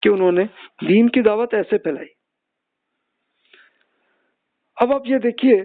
کہ انہوں نے دین کی دعوت ایسے پھیلائی۔ اب آپ یہ دیکھیے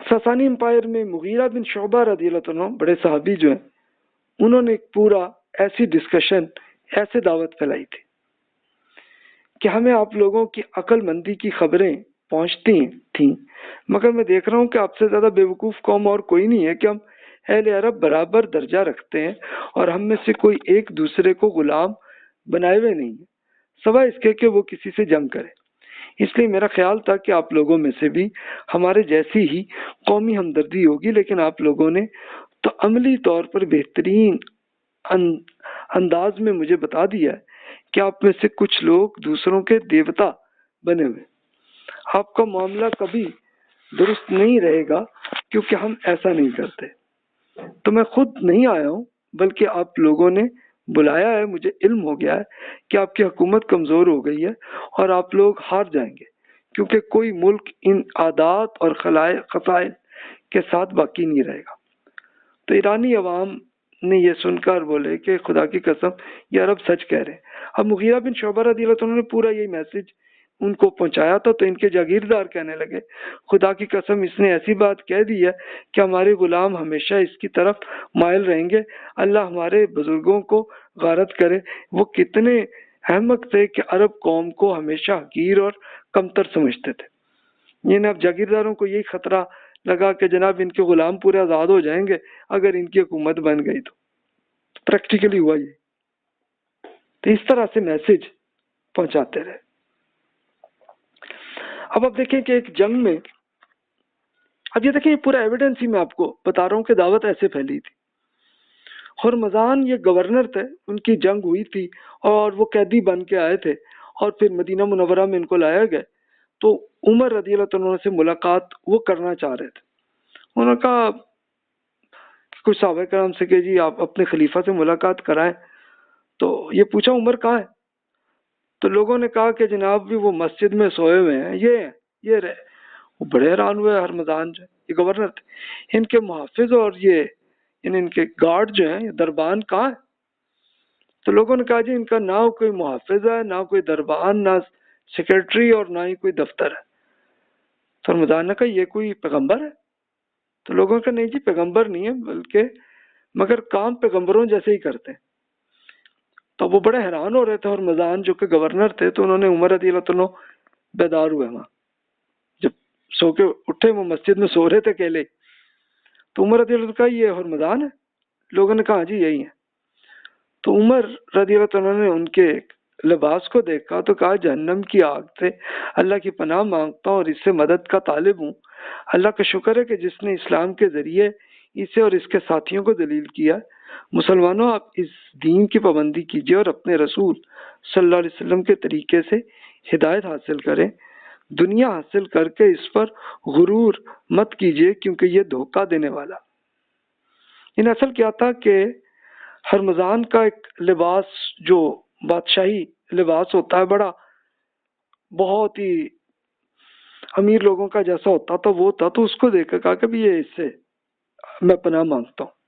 ساسانی امپائر میں مغیرہ بن شعبہ رضی اللہ عنہ بڑے صحابی جو ہیں، انہوں نے ایک پورا ایسی ڈسکشن، ایسے دعوت پھیلائی تھی کہ ہمیں آپ لوگوں کی عقل مندی کی خبریں پہنچتی تھیں، مگر میں دیکھ رہا ہوں کہ آپ سے زیادہ بیوقوف قوم اور کوئی نہیں ہے، کہ ہم اہل عرب برابر درجہ رکھتے ہیں اور ہم میں سے کوئی ایک دوسرے کو غلام بنائے ہوئے نہیں ہے، سوائے اس کے کہ وہ کسی سے جنگ کرے۔ اس لیے میرا خیال تھا کہ آپ لوگوں میں سے بھی ہمارے جیسی ہی قومی ہمدردی ہوگی، لیکن آپ لوگوں نے تو عملی طور پر بہترین انداز میں مجھے بتا دیا ہے کہ آپ میں سے کچھ لوگ دوسروں کے دیوتا بنے ہوئے۔ آپ کا معاملہ کبھی درست نہیں رہے گا، کیونکہ ہم ایسا نہیں کرتے۔ تو میں خود نہیں آیا ہوں، بلکہ آپ لوگوں نے بلایا ہے۔ مجھے علم ہو گیا ہے کہ آپ کی حکومت کمزور ہو گئی ہے اور آپ لوگ ہار جائیں گے، کیونکہ کوئی ملک ان عادات اور خصائل کے ساتھ باقی نہیں رہے گا۔ تو ایرانی عوام نے یہ سن کر بولے کہ خدا کی قسم یہ عرب سچ کہہ رہے ہیں۔ اب مغیرہ بن شعبہ رضی اللہ عنہ نے پورا یہی میسج ان کو پہنچایا تھا، تو ان کے جاگیردار کہنے لگے خدا کی قسم اس نے ایسی بات کہہ دی ہے کہ ہمارے غلام ہمیشہ اس کی طرف مائل رہیں گے۔ اللہ ہمارے بزرگوں کو غارت کرے، وہ کتنے احمق تھے کہ عرب قوم کو ہمیشہ حقیر اور کمتر سمجھتے تھے۔ یعنی اب جاگیرداروں کو یہی خطرہ لگا کہ جناب ان کے غلام پورے آزاد ہو جائیں گے اگر ان کی حکومت بن گئی تو پریکٹیکلی ہوا یہ۔ تو اس طرح سے میسج پہنچاتے رہے۔ اب آپ دیکھیں کہ ایک جنگ میں، اب یہ دیکھیں یہ پورا ایویڈنس ہی میں آپ کو بتا رہا ہوں کہ دعوت ایسے پھیلی تھی۔ ہرمزان یہ گورنر تھے، ان کی جنگ ہوئی تھی اور وہ قیدی بن کے آئے تھے، اور پھر مدینہ منورہ میں ان کو لایا گیا۔ تو عمر رضی اللہ عنہ سے ملاقات وہ کرنا چاہ رہے تھے۔ انہوں نے کہا کچھ صحابہ کرام سے کہ جی آپ اپنے خلیفہ سے ملاقات کرائیں۔ تو یہ پوچھا عمر کہاں ہے؟ تو لوگوں نے کہا کہ جناب بھی وہ مسجد میں سوئے ہوئے ہیں، یہ رہے۔ وہ بڑے حیران ہوئے، ہرمزان جو یہ گورنر تھے، ان کے محافظ اور یہ ان کے گارڈ جو ہیں، یہ دربان کہاں ہے؟ تو لوگوں نے کہا جی ان کا نہ کوئی محافظ ہے، نہ کوئی دربان، نہ سیکرٹری، اور نہ ہی کوئی دفتر ہے۔ تو ہرمزان نے کہا یہ کوئی پیغمبر ہے؟ تو لوگوں نے کہا نہیں جی پیغمبر نہیں ہے، بلکہ مگر کام پیغمبروں جیسے ہی کرتے ہیں۔ تو وہ بڑے حیران ہو رہے تھے، ہرمزان جو کہ گورنر تھے، تو انہوں نے عمر رضی اللہ عنہ بیدار ہوئے وہاں، جب سو کے اٹھے وہ مسجد میں سو رہے تھے اکیلے، تو عمر رضی اللہ عنہ کہا یہ ہرمزان ہے؟ لوگوں نے کہا جی یہی ہے۔ تو عمر رضی اللہ عنہ نے ان کے لباس کو دیکھا تو کہا جہنم کی آگ سے اللہ کی پناہ مانگتا ہوں اور اس سے مدد کا طالب ہوں۔ اللہ کا شکر ہے کہ جس نے اسلام کے ذریعے اسے اور اس کے ساتھیوں کو ذلیل کیا۔ مسلمانوں آپ اس دین کی پابندی کیجیے اور اپنے رسول صلی اللہ علیہ وسلم کے طریقے سے ہدایت حاصل کریں۔ دنیا حاصل کر کے اس پر غرور مت کیجیے، کیونکہ یہ دھوکہ دینے والا۔ ان اصل کیا تھا کہ ہرمزان کا ایک لباس جو بادشاہی لباس ہوتا ہے، بڑا بہت ہی امیر لوگوں کا جیسا ہوتا تھا وہ تھا، تو اس کو دیکھ کر کہا کہ بھی یہ اس سے میں پناہ مانگتا ہوں۔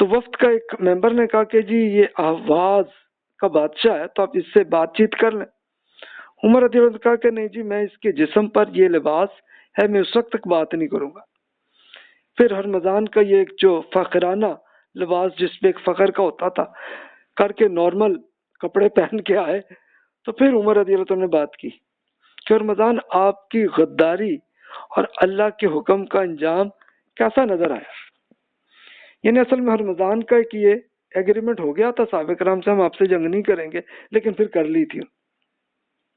تو وفد کا ایک ممبر نے کہا کہ جی یہ آواز کا بادشاہ ہے، تو آپ اس سے بات چیت کر لیں۔ عمر رضی اللہ عنہ نے کہا کہ نہیں جی میں اس کے جسم پر یہ لباس ہے، میں اس وقت تک بات نہیں کروں گا۔ پھر ہرمزان کا یہ ایک جو فخرانہ لباس جس پہ ایک فخر کا ہوتا تھا کر کے نارمل کپڑے پہن کے آئے، تو پھر عمر رضی اللہ عنہ نے بات کی کہ ہرمزان آپ کی غداری اور اللہ کے حکم کا انجام کیسا نظر آیا؟ یعنی اصل میں ہرمزان کا ایک یہ ایگریمنٹ ہو گیا تھا صحابہ کرام سے، ہم آپ سے جنگ نہیں کریں گے، لیکن پھر کر لی تھی۔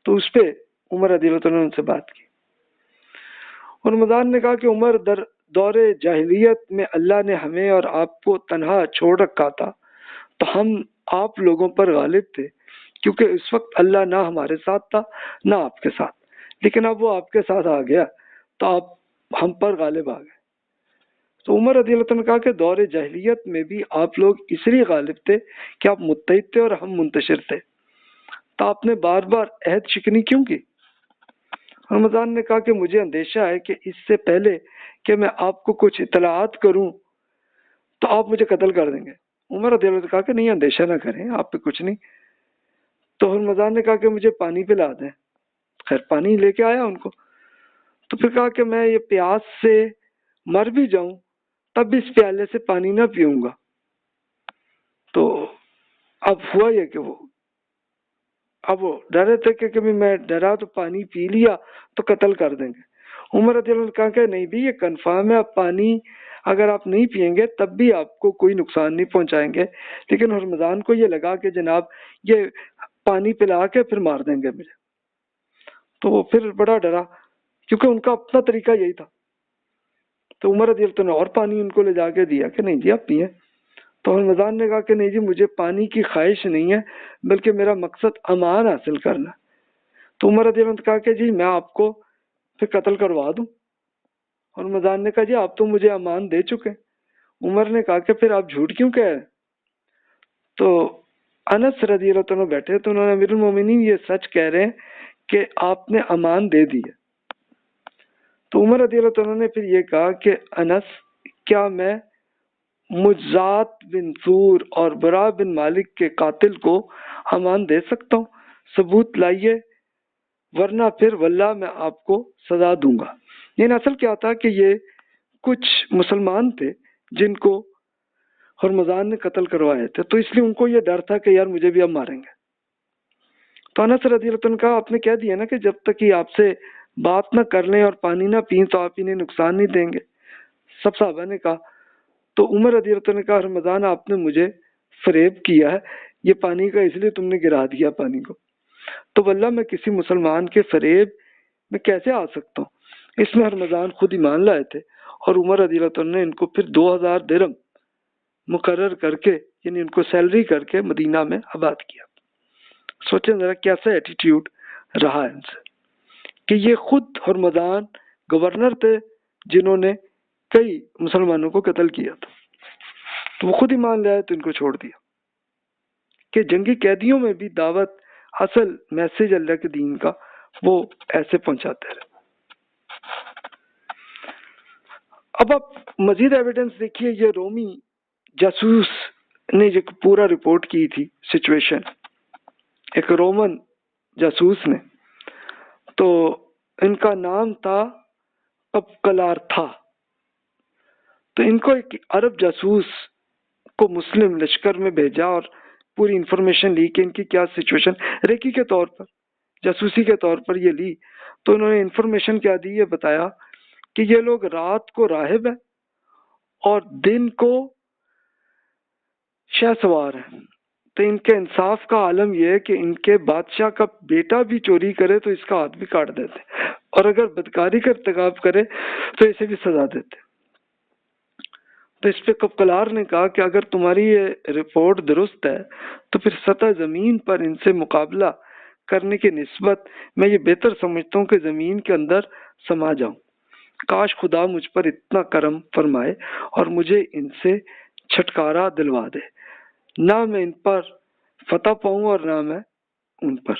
تو اس پہ عمر رضی اللہ عنہ نے ان سے بات کی۔ ہرمزان نے کہا کہ عمر دور جاہلیت میں اللہ نے ہمیں اور آپ کو تنہا چھوڑ رکھا تھا، تو ہم آپ لوگوں پر غالب تھے، کیونکہ اس وقت اللہ نہ ہمارے ساتھ تھا نہ آپ کے ساتھ، لیکن اب وہ آپ کے ساتھ آ گیا تو آپ ہم پر غالب آ گئے۔ تو عمر رضی اللہ عنہ نے کہا کہ دور جاہلیت میں بھی آپ لوگ اس لیے غالب تھے کہ آپ متحد تھے اور ہم منتشر تھے، تو آپ نے بار بار عہد شکنی کیوں کی؟ رمضان نے کہا کہ مجھے اندیشہ ہے کہ اس سے پہلے کہ میں آپ کو کچھ اطلاعات کروں تو آپ مجھے قتل کر دیں گے۔ عمر رضی اللہ عنہ نے کہا کہ نہیں اندیشہ نہ کریں، آپ پہ کچھ نہیں، تو ہرمزان نے کہا کہ مجھے پانی پلا دیں. خیر پانی لے کے آیا ان کو. تو پھر کہا کہ میں یہ پیاس سے مر بھی جاؤں تب بھی اس پیالے سے پانی نہ پیوں گا. تو اب ہوا یہ کہ اب وہ ڈرے تھے کہ کبھی میں ڈرا تو پانی پی لیا تو قتل کر دیں گے. عمر رضی اللہ عنہ نے کہا کہ نہیں بھی یہ کنفرم ہے، اب پانی اگر آپ نہیں پئیں گے تب بھی آپ کو کوئی نقصان نہیں پہنچائیں گے. لیکن ہرمزان کو یہ لگا کہ جناب یہ پانی پلا کے پھر مار دیں گے مجھے. تو وہ پھر بڑا ڈرا کیونکہ ان کا اپنا طریقہ یہی تھا. تو عمر رضی اللہ عنہ نے اور پانی ان کو لے جا کے دیا کہ نہیں جی آپ پئیں. تو ہرمزان نے کہا کہ نہیں جی مجھے پانی کی خواہش نہیں ہے بلکہ میرا مقصد امان حاصل کرنا. تو عمر رضی اللہ عنہ نے کہا کہ جی میں آپ کو پھر قتل کروا دوں. ہرمزان نے کہا جی آپ تو مجھے امان دے چکے. عمر نے کہا کہ پھر آپ جھوٹ کیوں کہہ رہے. تو انس رضی اللہ عنہ بیٹھے تو انہوں نے امیر المومنین یہ سچ کہہ رہے ہیں کہ آپ نے امان دے دی ہے. تو عمر رضی اللہ عنہ نے پھر یہ کہا کہ انس کیا میں مجزات بن سور اور برا بن مالک کے قاتل کو امان دے سکتا ہوں؟ ثبوت لائیے ورنہ پھر واللہ میں آپ کو سزا دوں گا. یہ اصل کیا تھا کہ یہ کچھ مسلمان تھے جن کو ہرمزان نے قتل کروائے تھے، تو اس لیے ان کو یہ ڈر تھا کہ یار مجھے بھی اب ماریں گے. تو انس رضی اللہ عنہ کا آپ نے کہہ دیا نا کہ جب تک یہ آپ سے بات نہ کر لیں اور پانی نہ پئیں تو آپ انہیں نقصان نہیں دیں گے. سب صحابہ نے کہا. تو عمر رضی اللہ عنہ نے کہا ہرمزان آپ نے مجھے فریب کیا ہے، یہ پانی کا اس لیے تم نے گرا دیا پانی کو. تو واللہ میں کسی مسلمان کے فریب میں کیسے آ سکتا ہوں. اس میں ہرمزان خود ایمان لائے تھے اور عمر رضی اللہ عنہ نے ان کو پھر 2000 درہم مقرر کر کے یعنی ان کو سیلری کر کے مدینہ میں آباد کیا. سوچیں ذرا کیسا ایٹیٹیوڈ رہا ان سے کہ یہ خود ہرمزان گورنر تھے جنہوں نے کئی مسلمانوں کو قتل کیا تھا. تو وہ خود ایمان لے آئے تو ان کو چھوڑ دیا کہ جنگی قیدیوں میں بھی دعوت اصل میسج اللہ کے دین کا وہ ایسے پہنچاتے رہے. اب آپ مزید ایویڈنس دیکھیے. یہ رومی جاسوس نے جو پورا رپورٹ کی تھی سچویشن، ایک رومن جاسوس نے، تو ان کا نام تھا پپکلارتھا. تو ان کو ایک عرب جاسوس کو مسلم لشکر میں بھیجا اور پوری انفارمیشن لی کہ ان کی کیا سچویشن، ریکی کے طور پر جاسوسی کے طور پر یہ لی. تو انہوں نے انفارمیشن کیا دی، یہ بتایا کہ یہ لوگ رات کو راہب ہیں اور دن کو شہ سوار ہیں. تو ان کے انصاف کا عالم یہ ہے کہ ان کے بادشاہ کا بیٹا بھی چوری کرے تو اس کا ہاتھ بھی کاٹ دیتے اور اگر بدکاری کا ارتکاب کرے تو اسے بھی سزا دیتے. تو اس پہ کپکلار نے کہا کہ اگر تمہاری یہ رپورٹ درست ہے تو پھر سطح زمین پر ان سے مقابلہ کرنے کی نسبت میں یہ بہتر سمجھتا ہوں کہ زمین کے اندر سما جاؤں. کاش خدا مجھ پر اتنا کرم فرمائے اور مجھے ان سے چھٹکارا دلوا دے، نہ میں ان پر فتح پاؤں اور نہ میں ان پر.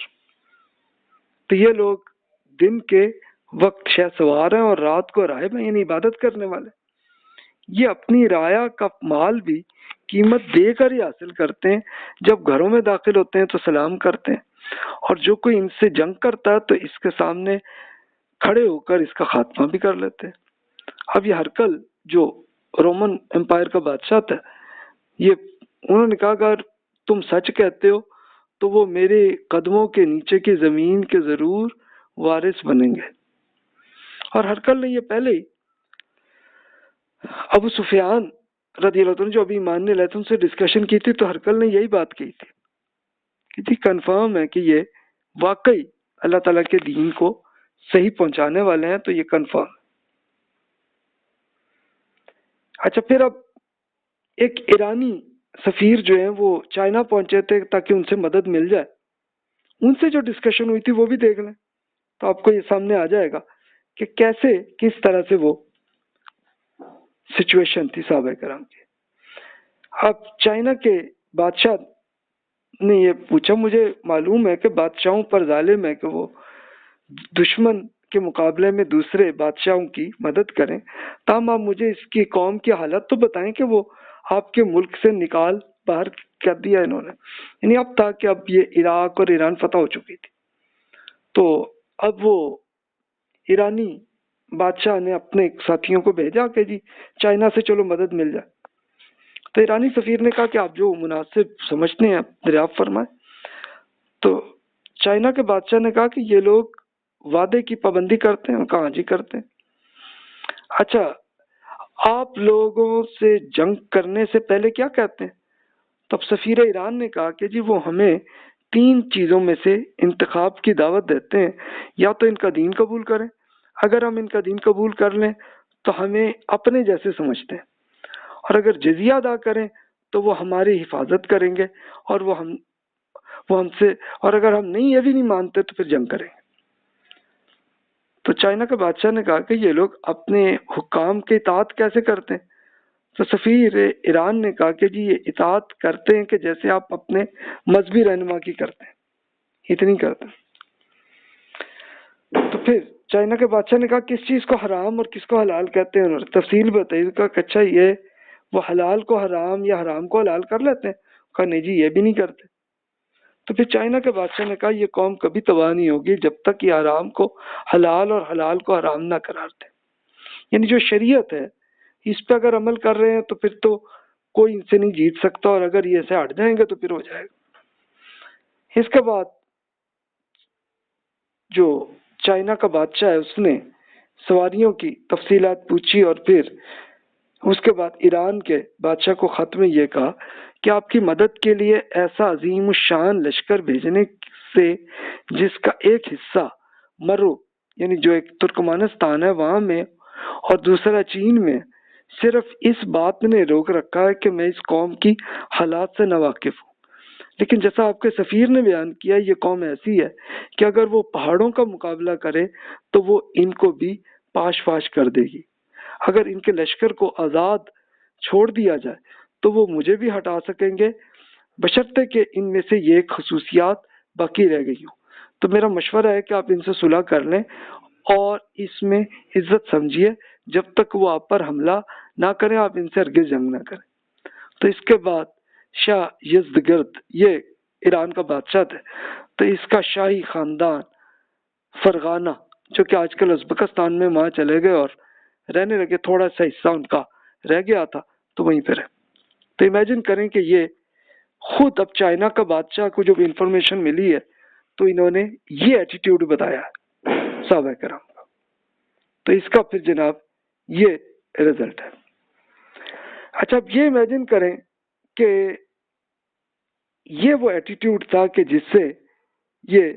تو یہ لوگ دن کے وقت شہ سوار ہیں اور رات کو راہب ہیں، یعنی عبادت کرنے والے. یہ اپنی رعایا کا مال بھی قیمت دے کر ہی حاصل کرتے ہیں. جب گھروں میں داخل ہوتے ہیں تو سلام کرتے ہیں اور جو کوئی ان سے جنگ کرتا ہے تو اس کے سامنے کھڑے ہو کر اس کا خاتمہ بھی کر لیتے ہیں. اب یہ ہرکل جو رومن امپائر کا بادشاہ تھا، یہ انہوں نے کہا اگر تم سچ کہتے ہو تو وہ میرے قدموں کے نیچے کی زمین کے ضرور وارث بنیں گے. اور ہرکل نے یہ پہلے ہی ابو سفیان رضی اللہ عنہ جو ابھی ماننے لائے تھے ان سے ڈسکشن کی تھی، تو ہرکل نے یہی بات کی تھی کہ جی کنفرم ہے کہ یہ واقعی اللہ تعالیٰ کے دین کو صحیح پہنچانے والے ہیں. تو یہ کنفرم. اچھا پھر اب ایک ایرانی سفیر جو ہیں وہ چائنا پہنچے تھے تاکہ ان سے مدد مل جائے. ان سے جو ڈسکشن ہوئی تھی وہ بھی دیکھ لیں تو آپ کو یہ سامنے آ جائے گا کہ کیسے کس طرح سے وہ سچویشن تھی صحابہ کرام کی. اب چائنا کے بادشاہ نے یہ پوچھا، مجھے معلوم ہے کہ بادشاہوں پر ظالم ہے کہ وہ دشمن کے مقابلے میں دوسرے بادشاہوں کی مدد کریں، تاہم آپ مجھے اس کی قوم کی حالت تو بتائیں کہ وہ آپ کے ملک سے نکال باہر کر دیا انہوں نے، یعنی اب تھا کہ اب یہ عراق اور ایران فتح ہو چکی تھی، تو اب وہ ایرانی بادشاہ نے اپنے ساتھیوں کو بھیجا کہ جی چائنا سے چلو مدد مل جائے. تو ایرانی سفیر نے کہا کہ آپ جو مناسب سمجھتے ہیں دریافت فرمائیں. تو چائنا کے بادشاہ نے کہا کہ یہ لوگ وعدے کی پابندی کرتے ہیں. کہاں جی کرتے ہیں. اچھا آپ لوگوں سے جنگ کرنے سے پہلے کیا کہتے ہیں؟ تب سفیر ایران نے کہا کہ جی وہ ہمیں 3 چیزوں میں سے انتخاب کی دعوت دیتے ہیں، یا تو ان کا دین قبول کریں، اگر ہم ان کا دین قبول کر لیں تو ہمیں اپنے جیسے سمجھتے ہیں، اور اگر جزیہ ادا کریں تو وہ ہماری حفاظت کریں گے، اور وہ ہم سے، اور اگر ہم نہیں یہ بھی نہیں مانتے تو پھر جنگ کریں گے. تو چائنا کے بادشاہ نے کہا کہ یہ لوگ اپنے حکام کے اطاعت کیسے کرتے ہیں؟ تو سفیر ایران نے کہا کہ جی یہ اطاعت کرتے ہیں کہ جیسے آپ اپنے مذہبی رہنما کی کرتے ہیں، اتنی کرتے ہیں. تو پھر چائنا کے بادشاہ نے کہا کس چیز کو حرام اور کس کو حلال کہتے ہیں؟ انہوں نے تفصیل بتائی. کہا کہ اچھا یہ وہ حلال کو حرام یا حرام کو حلال کر لیتے ہیں؟ کہا نہیں جی یہ بھی نہیں کرتے. تو پھر چائنا کے بادشاہ نے کہا یہ قوم کبھی تباہ نہیں ہوگی جب تک یہ حرام کو حلال اور حلال کو حرام نہ قرار دے. یعنی جو شریعت ہے اس پہ اگر عمل کر رہے ہیں تو پھر تو کوئی ان سے نہیں جیت سکتا، اور اگر یہ سے ہٹ جائیں گے تو پھر ہو جائے گا. اس کے بعد جو چائنا کا بادشاہ ہے اس نے سواریوں کی تفصیلات پوچھی، اور پھر اس کے بعد ایران کے بادشاہ کو خط میں یہ کہا کہ آپ کی مدد کے لیے ایسا عظیم الشان لشکر بھیجنے سے جس کا ایک حصہ مرو یعنی جو ایک ترکمانستان ہے وہاں میں اور دوسرا چین میں، صرف اس بات نے روک رکھا ہے کہ میں اس قوم کی حالات سے ناواقف ہوں. لیکن جیسا آپ کے سفیر نے بیان کیا یہ قوم ایسی ہے کہ اگر وہ پہاڑوں کا مقابلہ کرے تو وہ ان کو بھی پاش پاش کر دے گی. اگر ان کے لشکر کو آزاد چھوڑ دیا جائے تو وہ مجھے بھی ہٹا سکیں گے، بشرطے کہ ان میں سے یہ خصوصیات باقی رہ گئی ہوں. تو میرا مشورہ ہے کہ آپ ان سے صلح کر لیں اور اس میں عزت سمجھیے، جب تک وہ آپ پر حملہ نہ کریں آپ ان سے ہرگز جنگ نہ کریں. تو اس کے بعد شاہ یزدگرد یہ ایران کا بادشاہ تھے، تو اس کا شاہی خاندان فرغانہ جو کہ آج کل ازبکستان میں وہاں چلے گئے اور رہنے لگے، تھوڑا سا حصہ ان کا رہ گیا تھا تو وہیں پہ رہے. تو امیجن کریں کہ یہ خود اب چائنا کا بادشاہ کو جو بھی انفارمیشن ملی ہے تو انہوں نے یہ ایٹیٹیوڈ بتایا ہے صحابہ کرام کا. تو اس کا پھر جناب یہ رزلٹ ہے. اچھا اب یہ امیجن کریں کہ یہ وہ ایٹیٹیوڈ تھا کہ جس سے یہ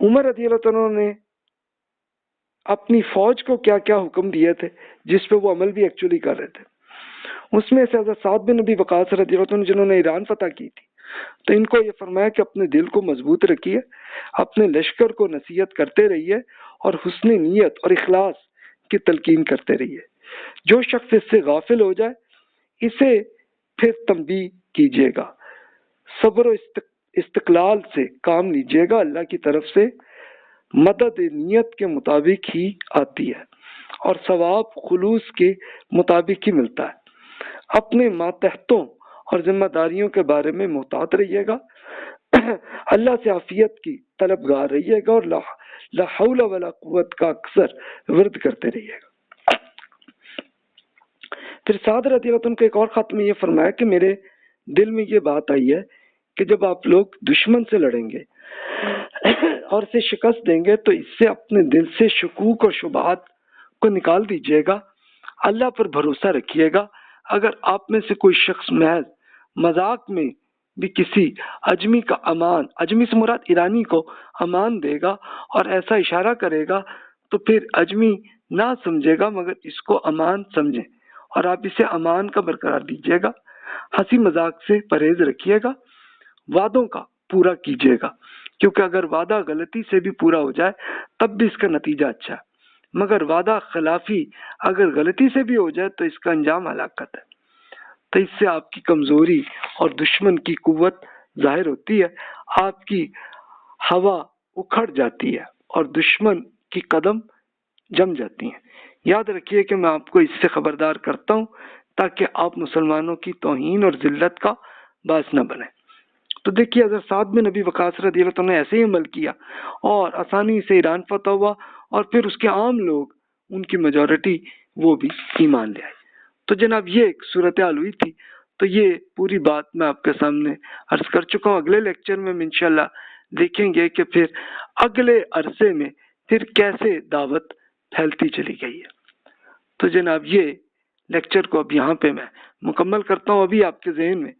عمر رضی اللہ عنہ نے اپنی فوج کو کیا کیا حکم دیے تھے جس پہ وہ عمل بھی ایکچولی کر رہے تھے. اس میں سے حضرت سعد بن نبی وقاص رضی اللہ عنہ جنہوں نے ایران فتح کی تھی تو ان کو یہ فرمایا کہ اپنے دل کو مضبوط رکھیے، اپنے لشکر کو نصیحت کرتے رہیے اور حسن نیت اور اخلاص کی تلقین کرتے رہیے. جو شخص اس سے غافل ہو جائے اسے پھر تنبیہ کیجیے گا. صبر و استقلال سے کام لیجیے گا، اللہ کی طرف سے مدد نیت کے مطابق ہی آتی ہے اور ثواب خلوص کے مطابق ہی ملتا ہے. اپنے ماتحتوں اور ذمہ داریوں کے بارے میں محتاط رہیے گا، اللہ سے عافیت کی طلبگار رہیے گا اور لا حول ولا قوت کا اکثر ورد کرتے رہیے گا. پھر سعد رضی اللہ عنہ کے ایک اور خط میں یہ فرمایا کہ میرے دل میں یہ بات آئی ہے کہ جب آپ لوگ دشمن سے لڑیں گے اور اسے شکست دیں گے تو اس سے اپنے دل سے شکوک اور شبہات کو نکال دیجیے گا، اللہ پر بھروسہ رکھیے گا. اگر آپ میں سے کوئی شخص محض مذاق میں بھی کسی اجمی کا امان، اجمی سے مراد ایرانی کو امان دے گا اور ایسا اشارہ کرے گا تو پھر اجمی نہ سمجھے گا مگر اس کو امان سمجھیں اور آپ اسے امان کا برقرار دیجیے گا. ہنسی مذاق سے پرہیز رکھیے گا، وعدوں کا پورا کیجیے گا کیونکہ اگر وعدہ غلطی سے بھی پورا ہو جائے تب بھی اس کا نتیجہ اچھا ہے، مگر وعدہ خلافی اگر غلطی سے بھی ہو جائے تو اس کا انجام ہلاکت ہے. تو اس سے آپ کی کمزوری اور دشمن کی قوت ظاہر ہوتی ہے، آپ کی ہوا اکھڑ جاتی ہے اور دشمن کی قدم جم جاتی ہیں. یاد رکھیے کہ میں آپ کو اس سے خبردار کرتا ہوں تاکہ آپ مسلمانوں کی توہین اور ذلت کا باس نہ بنے۔ تو دیکھیے حضرت سعد بن نبی وقاص رضی اللہ عنہ نے ایسے ہی عمل کیا اور آسانی سے ایران فتح ہوا، اور پھر اس کے عام لوگ، ان کی میجورٹی، وہ بھی ایمان لے آئے۔ تو جناب یہ ایک صورتحال ہوئی تھی۔ تو یہ پوری بات میں آپ کے سامنے عرض کر چکا ہوں۔ اگلے لیکچر میں ہم انشاءاللہ دیکھیں گے کہ پھر اگلے عرصے میں پھر کیسے دعوت پھیلتی چلی گئی ہے۔ تو جناب یہ لیکچر کو اب یہاں پہ میں مکمل کرتا ہوں۔ ابھی آپ کے ذہن میں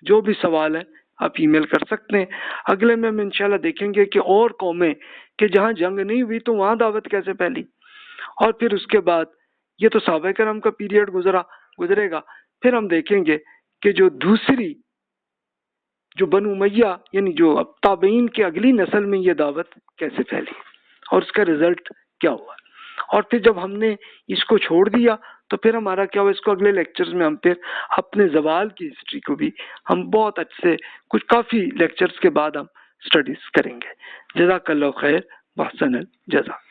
جو بھی سوال ہے آپ ای میل کر سکتے ہیں۔ اگلے میں ہم انشاءاللہ دیکھیں گے کہ اور قومیں کہ جہاں جنگ نہیں ہوئی تو وہاں دعوت کیسے پھیلی، اور پھر اس کے بعد یہ تو صحابہ کرام کا پیریڈ گزرے گا، پھر ہم دیکھیں گے کہ جو دوسری جو بنو امیہ یعنی جو اب تابعین کی اگلی نسل میں یہ دعوت کیسے پھیلی اور اس کا رزلٹ کیا ہوا، اور پھر جب ہم نے اس کو چھوڑ دیا تو پھر ہمارا کیا ہوا۔ اس کو اگلے لیکچرز میں ہم پھر اپنے زوال کی ہسٹری کو بھی ہم بہت اچھے کچھ کافی لیکچرز کے بعد ہم سٹڈیز کریں گے۔ جزاک اللہ خیر، واحسن الجزا۔